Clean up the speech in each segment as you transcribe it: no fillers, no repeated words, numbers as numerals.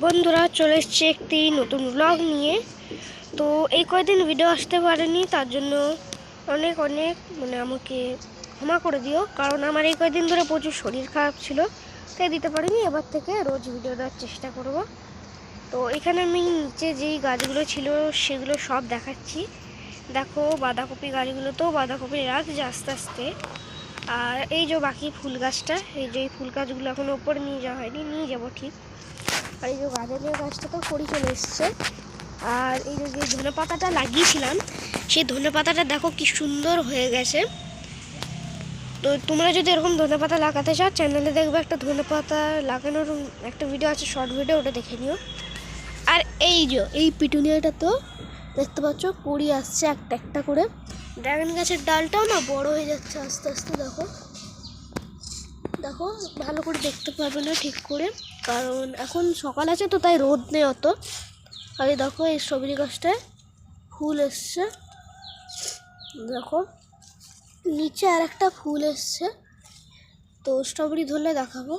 বন্ধুরা চলে এসেছি একটি নতুন ব্লগ নিয়ে। তো এই কয়েকদিন ভিডিও আসতে পারেনি, তার জন্য অনেক অনেক আমাকে ক্ষমা করে দিও, কারণ আমার এই কয়েকদিন ধরে প্রচুর শরীর খারাপ ছিল, তাই দিতে পারিনি। এবার থেকে রোজ ভিডিও দেওয়ার চেষ্টা করব। তো এখানে আমি নিচে যেই গাছগুলো ছিল সেগুলো সব দেখাচ্ছি। দেখো বাঁধাকপি গাছগুলোতেও বাঁধাকপি রাখছে আস্তে আস্তে। আর এই যে বাকি ফুল গাছটা, এই যে ফুল গাছগুলো এখনো উপরে নিয়ে যাওয়া হয়নি, নিয়ে যাবো ঠিক। আর এই যে গাজরের গাছটা তো করি চলে এসছে। আর এই যে ধনে পাতাটা লাগিয়েছিলাম, সেই ধনে পাতাটা দেখো কি সুন্দর হয়ে গেছে। তো তোমরা যদি এরকম ধনে পাতা লাগাতে চাও, চ্যানেলে দেখবে একটা ধনে পাতা লাগানোর একটা ভিডিও আছে, শর্ট ভিডিও, ওটা দেখে নিও। আর এই পিটুনিয়াটা তো দেখতে পাচ্ছ কুড়ি আসছে একটা একটা করে। ড্রাগন গাছের ডালটাও না বড় হয়ে যাচ্ছে আস্তে আস্তে। দেখো দেখো ভালো করে দেখতে পারবে না ঠিক করে, কারণ এখন সকাল আছে তো তাই রোদ নেই অত। আর দেখো এই স্ট্রবেরি গাছটায় ফুল এসছে, দেখো নিচে আর একটা ফুল এসছে। তো স্ট্রবেরি ধরলে দেখাবো।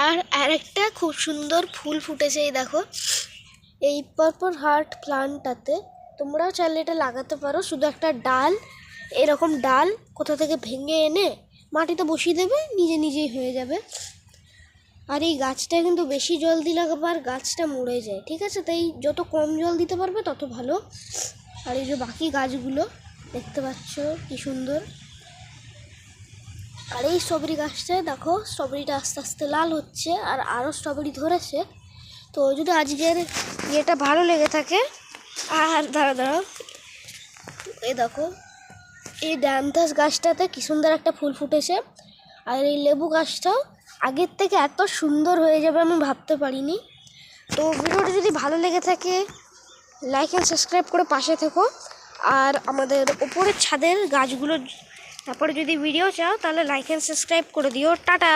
আর আরেকটা খুব সুন্দর ফুল ফুটেছে, এই দেখো এই পার্পল হার্ট প্লান্টটাতে। তোমরাও চাইলে এটা লাগাতে পারো। শুধু একটা ডাল, এরকম ডাল কোথা থেকে ভেঙে এনে মাটিতে বসিয়ে দেবে, নিজে নিজেই হয়ে যাবে। আর এই গাছটা কিন্তু বেশি জল দিলে আবার গাছটা মরে যায়, ঠিক আছে? তাই যত কম জল দিতে পারবে তত ভালো। আর এই যে বাকি গাছগুলো দেখতে পাচ্ছ কি সুন্দর। আর এই স্ট্রবেরি গাছটায় দেখো স্ট্রবেরিটা আস্তে আস্তে লাল হচ্ছে, আর আরও স্ট্রবেরি ধরেছে। তো যদি আজকের ইয়েটা ভালো লেগে থাকে, আর দাঁড়াও এই দেখো এই ডায়ান্থাস গাছটাতে কি সুন্দর একটা ফুল ফুটেছে। আর এই লেবু গাছটাও আগের থেকে এত সুন্দর হয়ে যাবে আমি ভাবতে পারিনি। তো ভিডিওটা যদি ভালো লেগে থাকে, লাইক অ্যান্ড সাবস্ক্রাইব করে পাশে থেকো। আর আমাদের ওপরের ছাদের গাছগুলো তারপরে যদি ভিডিও চাও তাহলে লাইক অ্যান্ড সাবস্ক্রাইব করে দিও। টাটা।